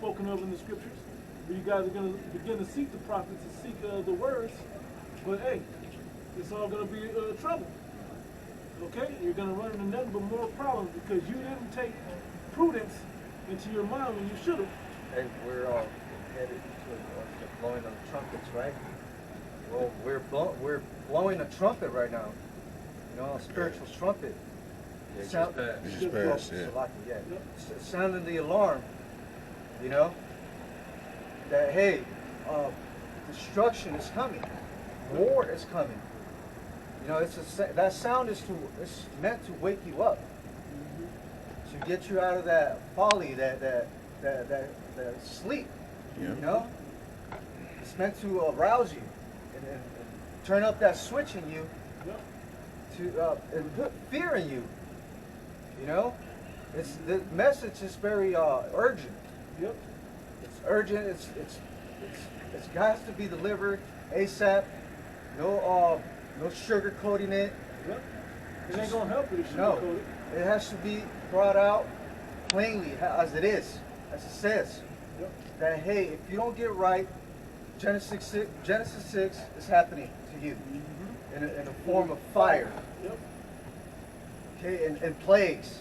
spoken of in the scriptures. You guys are going to begin to seek the prophets and seek the words. But hey, it's all going to be trouble. Okay? You're going to run into nothing but more problems because you didn't take prudence into your mind when you should have. And we're all headed to blowing of trumpets, right? Well, we're blowing a trumpet right now. You know, a spiritual trumpet. Yeah, Just passed, yeah. Sounding the alarm, you know, that hey, destruction is coming, war is coming. You know, that sound it's meant to wake you up, to get you out of that folly, that sleep. Yeah. You know, it's meant to arouse you and turn up that switch in you, to and put fear in you. You know, the message is very urgent. Yep. It's urgent. It's got to be delivered ASAP. No sugarcoating it. Yep. It ain't gonna help you to No, sugarcoat it. it has to be brought out plainly as it is, as it says. Yep. That hey, if you don't get right, Genesis 6 is happening to you in a form of fire. Yep. Okay, and plagues.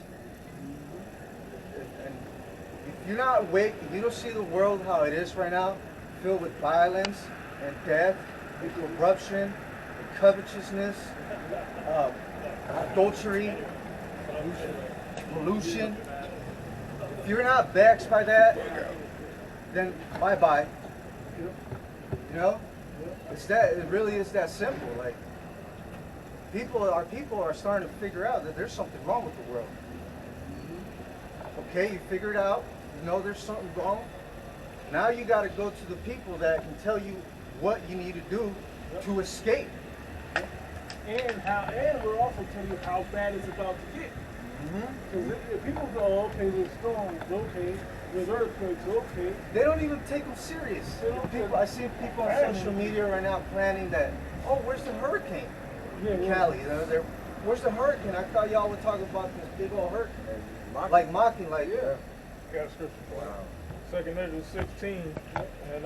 And if you're not awake, if you don't see the world how it is right now, filled with violence and death and corruption and covetousness, adultery, pollution. If you're not vexed by that, then bye-bye. You know? It really is that simple. Like, our people are starting to figure out that there's something wrong with the world. Okay, you figure it out, you know there's something wrong. Now you got to go to the people that can tell you what you need to do to escape. And we're also telling you how bad it's about to get. Because if people go, okay, there's storms, okay, there's earthquakes, okay. They don't even take them serious. I see people on social media right now planning that, oh, where's the hurricane? In Cali, where's the hurricane? I thought y'all would talk about this big old hurricane. Like mocking, like, yeah. Got a scripture for it. 2 Ezra 16 and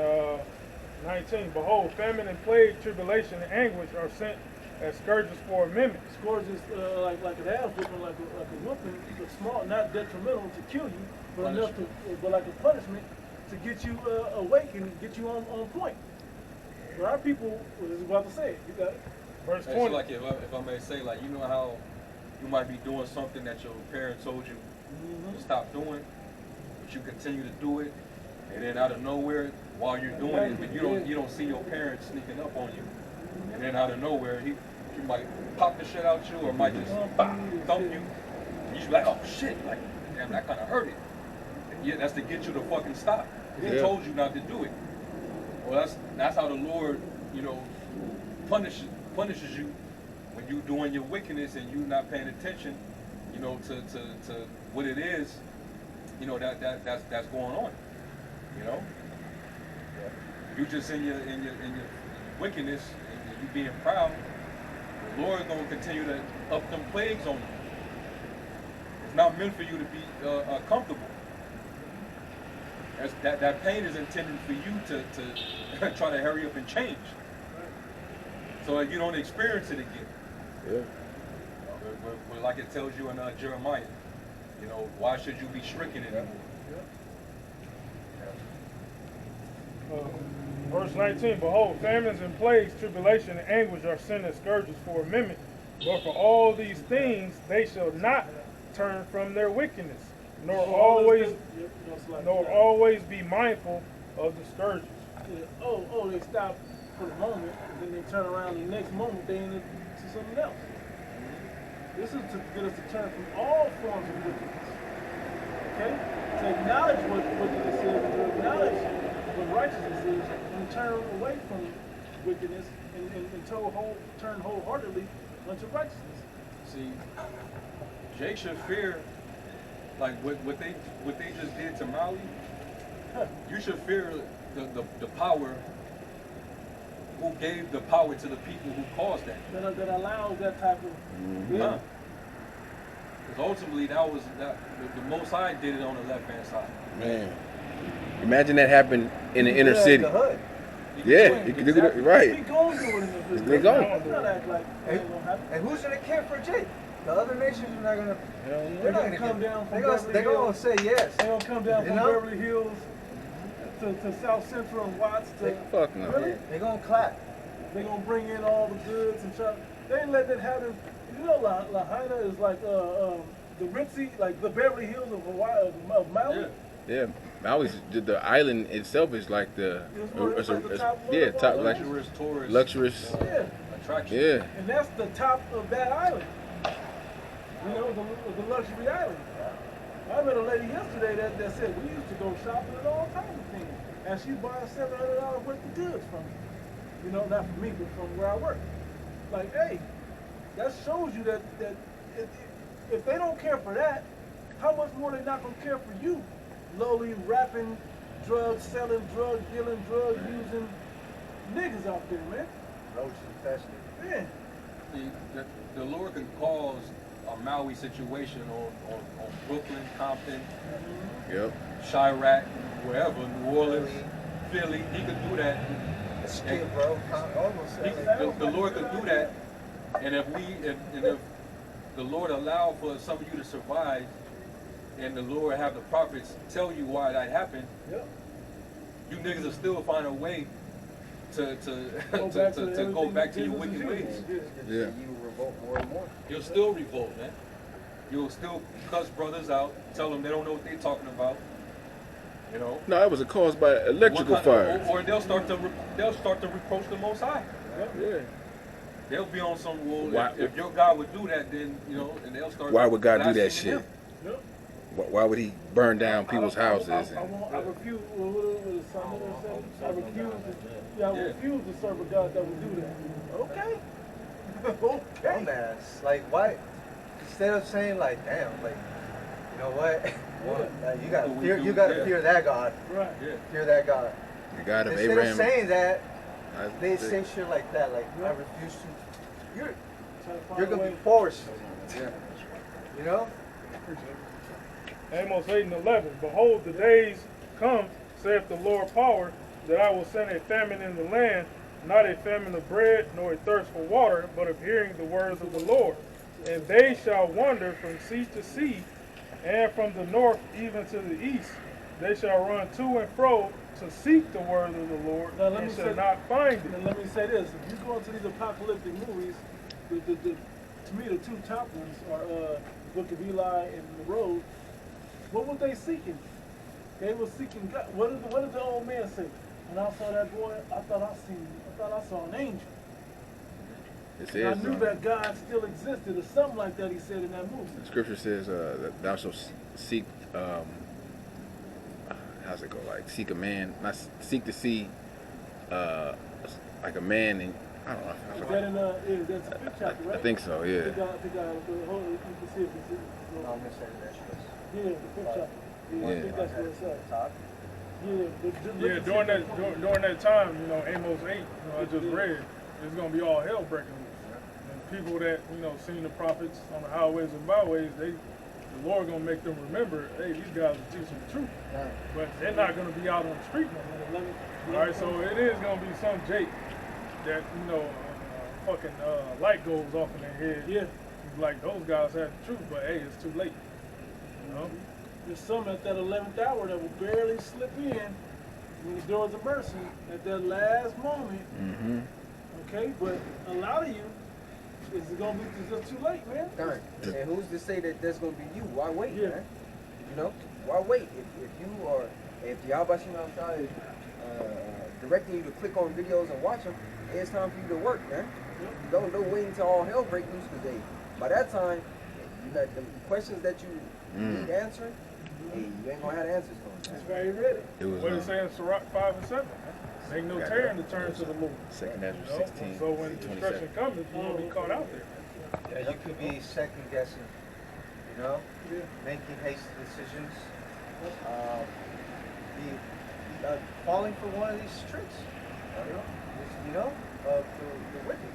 19. Behold, famine and plague, tribulation and anguish are sent as scourges for a minute. Scourges like an ass whipping, like a whooping, but small, not detrimental to kill you, but enough but like a punishment to get you awake and get you on point. But our people was about to say it. You got it. Verse Hey, 20. so like if I may say, like, you know how you might be doing something that your parents told you to stop doing, but you continue to do it, and then out of nowhere, while you're doing it, but you don't see your parents sneaking up on you, and then out of nowhere, he might pop the shit out you, or might just thump you, and you should be like, oh shit, like, damn, that kind of hurt it. And yeah, that's to get you to fucking stop. He told you not to do it. Well, that's how the Lord, you know, punishes you when you doing your wickedness and you not paying attention, you know, to what it is, you know, that's going on. You know, you just in your wickedness and you being proud. The Lord gonna continue to up them plagues on you. It's not meant for you to be comfortable. That pain is intended for you to try to hurry up and change, so that you don't experience it again. Yeah. But like it tells you in Jeremiah, you know, why should you be stricken anymore? Verse 19. Behold, famines and plagues, tribulation and anguish are sent as scourges for a minute. But for all these things they shall not turn from their wickedness, nor always be mindful of the scourges. Yeah. Oh, they stop for the moment, and then they turn around the next moment, they into something else. This is to get us to turn from all forms of wickedness. Okay? To acknowledge what wickedness is, and to acknowledge what righteousness is, and turn away from wickedness and turn wholeheartedly unto righteousness. See, Jake should fear, like what they just did to Maui. You should fear the power. Who gave the power to the people who caused that? That allows that type of. Because ultimately, the Most High did it on the left hand side. Man. Imagine that happened in the You inner do that city. the hood. Yeah, you can do it We right. gon' do it in the hood. We gon'. Let's not act like it ain't gonna happen. And who's gonna care for Jake? The other nations are not gonna. They're gonna come down from Beverly They're gonna Hills. say yes. They're gonna come down You from know? Beverly Hills to South Central and Watts to. Fuck no. Really? They're gonna clap. They're gonna bring in all the goods and stuff. They ain't let that happen. You know, Lahaina is like the ritzy, like the Beverly Hills of Hawaii, of Maui. Yeah, Maui's the island itself is like the It's like the top one yeah of top all like Luxurious tourist luxurious. Yeah. attraction. Yeah, And that's the top of that island. You know, the luxury island. I met a lady yesterday that said we used to go shopping and all kinds of things. And she buying $700 worth of goods from me. You know, not from me, but from where I work. Like, hey, that shows you that if they don't care for that, how much more they not gonna care for you? Lowly rapping, drugs, selling drugs, dealing drugs, using niggas out there, man. Roaches infested. Man. The Lord can cause a Maui situation on Brooklyn, Compton, yep. Chirac, wherever, New Orleans, Philly. He could do that. Skid Row. Almost. The Lord could do that. And if the Lord allow for some of you to survive, and the Lord have the prophets tell you why that happened, Yep. you niggas will still find a way to go back to your wicked ways. Yeah. You revolt more and more. You'll still revolt, man. You'll still cuss brothers out, tell them they don't know what they're talking about. You know. No, it was caused by electrical fire. Or they'll start to reproach the Most High. Yeah. They'll be on some wall. Why- If your God would do that, then you know, and they'll start. Why would God do that blaspheming shit? him. Yep. Why would he burn down people's houses? I refuse. I refuse to serve a God that would do that. Okay. Okay. Dumbass. Like, why? Instead of saying like, damn, like, you know what? Like, you gotta fear. You gotta fear that God. Right. Yeah. Fear that God. The God of Instead Abraham. of saying that, I they think- say shit like that. Like, I refuse to. Try to find You're a gonna way. be forced. Yeah. You know? Amos 8 and 11. Behold, the days come, saith the Lord power, that I will send a famine in the land, not a famine of bread, nor a thirst for water, but of hearing the words of the Lord. And they shall wander from sea to sea, and from the north even to the east. They shall run to and fro to seek the word of the Lord, Now, let and me shall say- not find it. And let me say this: if you go into these apocalyptic movies, to me the two top ones are Book of Eli and The Road. What were they seeking? They were seeking God. What did the old man say? When I saw that boy, I thought I saw an angel. It And I says, knew that God still existed, or something like that. He said in that movie. the scripture says that thou shalt seek. How's it go? Like seek a man, not seek to see, like a man, and I don't know. I Is forgot. that in that's a fifth chapter, right? I think so. Yeah. You can see if it's No, I'm gonna say that shit. yeah, the fifth chapter. Yeah, I Yeah. think that's what it says. Top. Yeah, during that time, you know, Amos 8, you know, I just read, it's gonna be all hell breaking loose. And people that, you know, seen the prophets on the highways and byways, the Lord gonna make them remember, hey, these guys are teaching the truth. But they're not gonna be out on the street no more. All right, so it is gonna be some Jake that, you know, fucking light goes off in their head. Yeah. Like, those guys had the truth, but hey, it's too late. You know? There's some at that 11th hour that will barely slip in when the doors of mercy at that last moment. Mm-hmm. Okay, but a lot of you, it's gonna be just too late, man. Darn. And who's to say that that's going to be you? Why wait, Yeah. man? You know? Why wait? If you are, if the Yahweh outside is directing you to click on videos and watch them, it's time for you to work, man. You don't wait until all hell breaks loose, because by that time, you got the questions that you need answering, hey, you ain't going to have the answers to them. It's very ready. It was What it say in Sirach 5 and 7? Make no tearing to turn to the Lord. Second You Ezra know? 16. So when destruction comes, you won't be caught out there. Yeah, you could be second guessing, you know, Yeah. making hasty decisions, falling for one of these tricks, you know, of the wicked.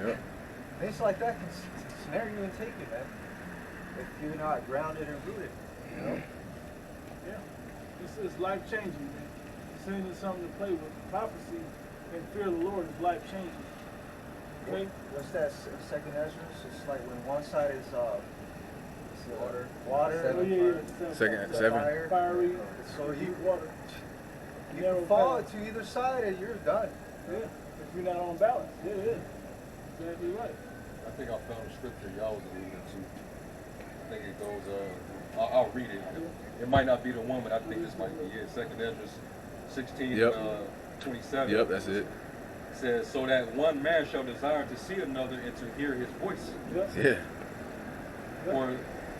Yep. Things like that can snare you and take you, man, if you're not grounded and rooted, you know. Yeah. It's it's life changing, man. Sin is something to play with. Prophecy and fear of the Lord is life changing. Okay? What's that second Ezra? It's like when one side is water. Oh, yeah. Second, the 7. fire. Fiery, So you water. you Narrow can fall path. to either side and you're done. Yeah. If you're not on balance. Yeah, yeah. Exactly right. I think I found a scripture y'all was alluding to. I think it goes, I'll read it. It might not be the one, but I think this might be it. Second Ezra 16 Yep. 27. Yep, that's it. Says, so that one man shall desire to see another and to hear his voice. Yep. Yeah.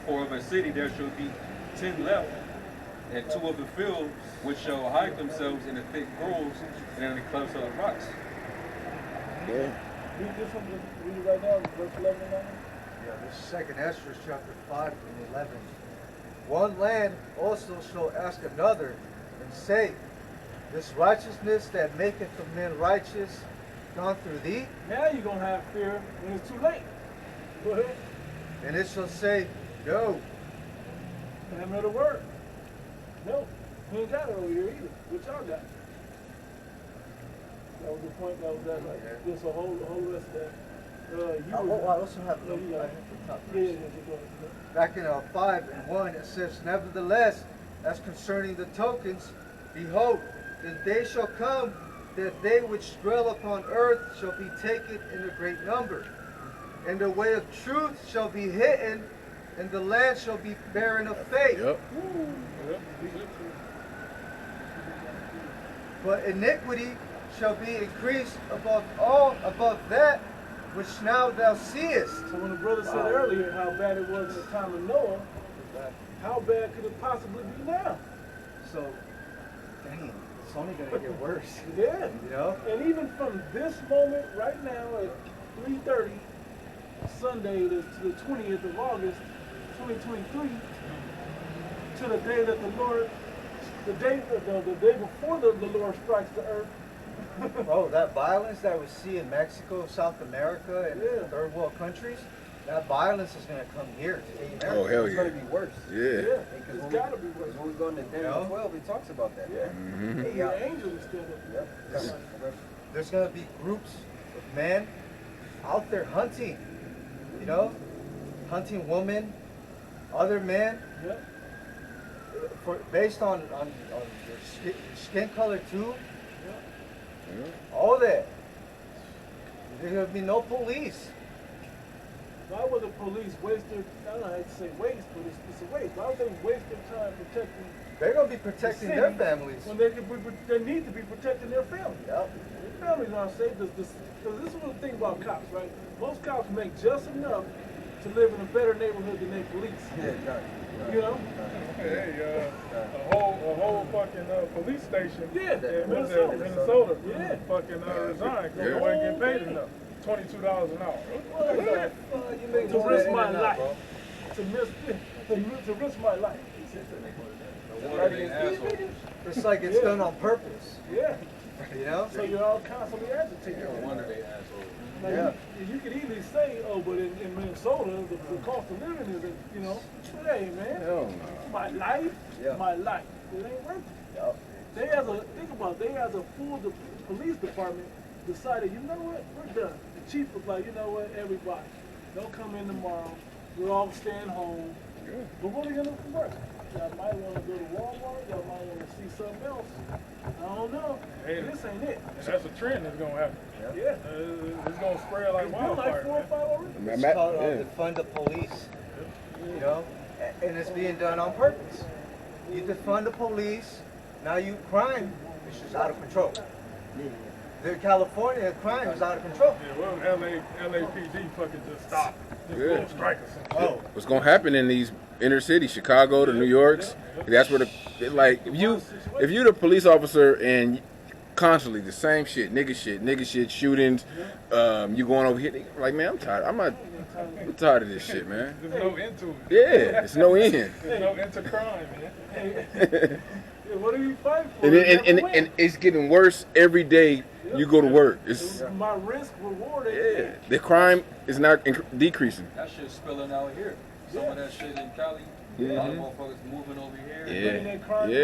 For of a city there shall be 10 left, and 2 of the field which shall hide themselves in the thick groves and in the clefts of the rocks. Yeah. Read this one, read it right now, verse 11 and 9. Yeah, this is second Ezra chapter 5 and 11. One land also shall ask another and say, this righteousness that maketh of men righteous gone through thee? Now you're going to have fear when it's too late. Go ahead. And it shall say, no. I have another word. No. We ain't got it over here either. What y'all got? That was the point. That was that. Like, just a whole rest of that. I also have Yeah, you got it. the top Yeah, verse. go ahead. Back in 5 and 1, it says, nevertheless, as concerning the tokens, behold, the day shall come that they which dwell upon earth shall be taken in a great number. And the way of truth shall be hidden, and the land shall be barren of faith. Yep. Yep. But iniquity shall be increased above that which now thou seest. So when the brother said earlier how bad it was in the time of Noah, how bad could it possibly be now? So, dang, it's only going to get worse. Yeah. You know? And even from this moment right now at 3:30, Sunday to the 20th of August, 2023, to the day that the Lord, the day before the Lord strikes the earth. Oh, that violence that we see in Mexico, South America, and Yeah. third world countries, that violence is going to come here to America. Oh, hell It's yeah. going to be worse. Yeah. It's got to be worse. Because when we go into Daniel 12, it talks about that. Yeah. Mhm. Hey, The angels stand up. Yep. There's going to be groups of men out there hunting, you know, hunting women, other men, Yep. based on their skin color too, Yep. all that. There's going to be no police. Why would the police waste their, I don't know how to say waste, but it's a waste. Why would they waste their time protecting They're going to be protecting their city families. when they need to be protecting their family? Yep. Their families aren't safe. Because this is the thing about cops, right? Most cops make just enough to live in a better neighborhood than they police. Yeah, got it. You know? Hey, a whole fucking police station. Yeah, in Minnesota. Minnesota. Yeah. Fucking resigned because Yeah. they wasn't getting paid enough. $22 an hour. To risk my life. To risk my life. No wonder they assholes. It's like it's done on purpose, Yeah. you know? So you're all constantly agitated. No wonder they assholes. Now, Yeah. you could easily say, oh, but in Minnesota, the cost of living isn't, you know, hey, man, Hell no. my life, Yeah. my life, it ain't worth it. Yep. Think about it, they as a full police department decided, you know what, we're done. The chief was like, you know what, everybody, don't come in tomorrow, we're all staying home. But what are you gonna do for work? Y'all might want to go to Walmart, y'all might want to see something else. I don't know. Hey. This ain't it. And that's a trend that's going to happen. Yeah. It's going to spread like It's been like wildfire, 4 or man. 5 already. It's called defund the police, you know, and it's being done on purpose. You defund the police, now crime is just out of control. The California crime is out of control. Yeah, well, LAPD fucking just stop. Just Yeah. go strike or something. Oh, What's gonna happen in these inner cities, Chicago to New York's? That's where like if you the police officer and constantly the same shit, nigga shit, shootings, you going over here, like man, I'm tired. I'm tired of this shit, man. There's no end to it. Yeah, it's no end. There's no end to crime, man. Yeah, what are you fighting for? And, You and, never and, win. and it's getting worse every day you go to work. It's My risk reward. yeah, the crime is not decreasing. That shit's spilling out here. Some of that shit in Cali, a lot of motherfuckers moving over here. Yeah, Bringing that crime yeah.